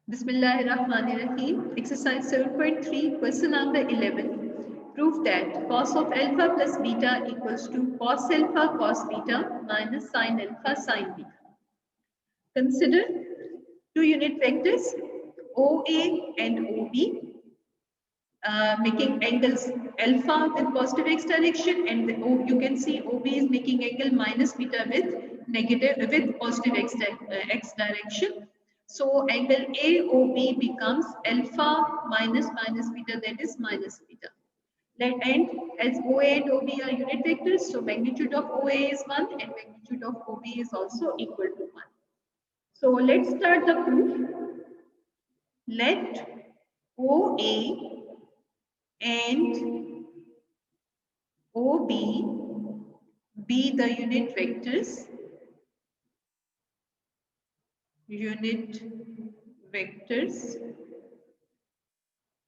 Bismillahirrahmanirrahim. Exercise 7.3, question number 11. Prove that cos of alpha plus beta equals to cos alpha cos beta minus sin alpha sin beta. Consider two unit vectors OA and OB making angles alpha with positive x direction, and you can see OB is making angle minus beta with positive x direction. So angle AOB becomes alpha minus beta, that is minus beta. And as OA and OB are unit vectors, so magnitude of OA is 1 and magnitude of OB is also equal to 1. So let's start the proof. Let OA and OB be the unit vectors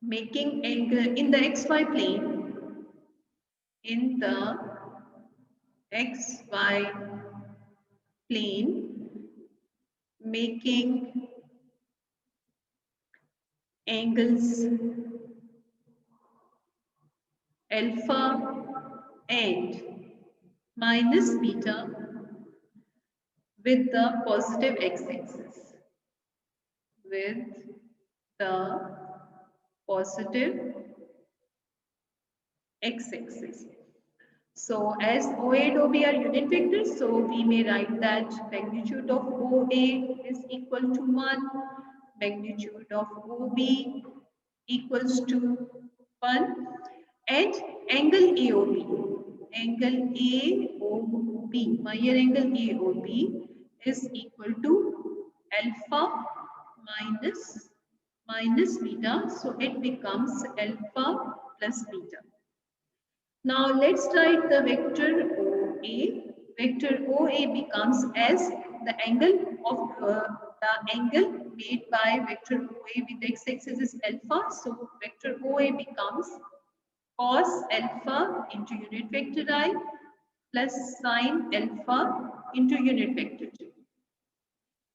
making angle in the xy plane, making angles alpha and minus beta with the positive x-axis. So as OA and OB are unit vectors, so we may write that magnitude of OA is equal to 1, magnitude of OB equals to 1, and angle AOB, Mayer angle AOB is equal to alpha minus beta, so it becomes alpha plus beta. Now let's write the vector OA. Vector OA becomes as the angle made by vector OA with x-axis is alpha. So vector OA becomes cos alpha into unit vector I plus sin alpha into unit vector j.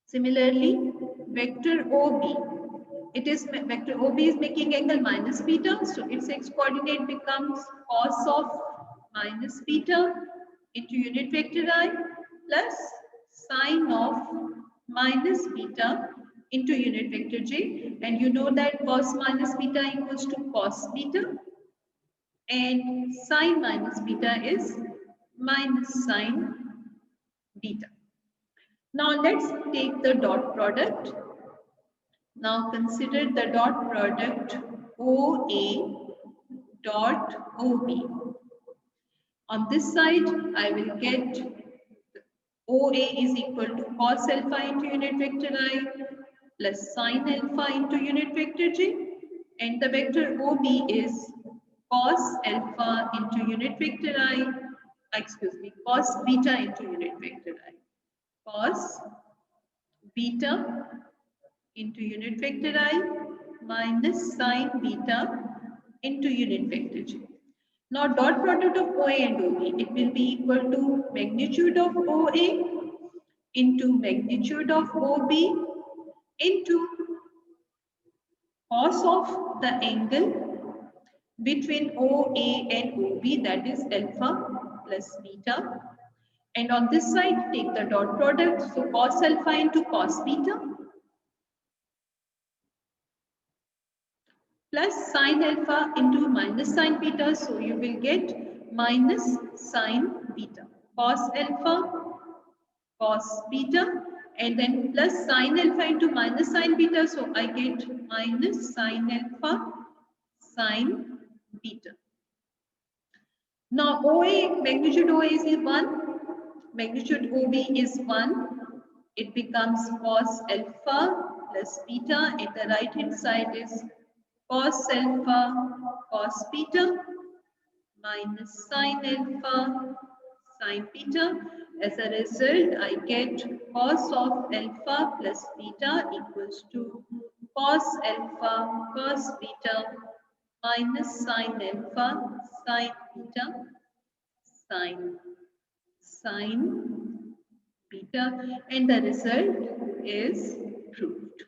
Similarly, vector vector OB is making angle minus beta, so its x coordinate becomes cos of minus beta into unit vector I plus sin of minus beta into unit vector j, and you know that cos minus beta equals to cos beta and sin minus beta is minus sin beta. Now let's take the dot product. Now consider the dot product OA dot OB. On this side, I will get OA is equal to cos alpha into unit vector I plus sin alpha into unit vector j, and the vector OB is cos alpha into unit vector I, cos beta into unit vector I, cos beta into unit vector I minus sin beta into unit vector j. Now dot product of OA and OB, it will be equal to magnitude of OA into magnitude of OB into cos of the angle between OA and OB, that is alpha plus beta. And on this side, take the dot product, so cos alpha into cos beta plus sin alpha into minus sin beta, so you will get minus sin beta, cos alpha, cos beta, and then plus sin alpha into minus sin beta, so I get minus sin alpha, sin beta. Now magnitude OA is 1, magnitude OB is 1, it becomes cos alpha plus beta, and the right hand side is cos alpha cos beta minus sin alpha sin beta. As a result, I get cos of alpha plus beta equals to cos alpha cos beta minus sin alpha sin beta sin beta, and the result is proved.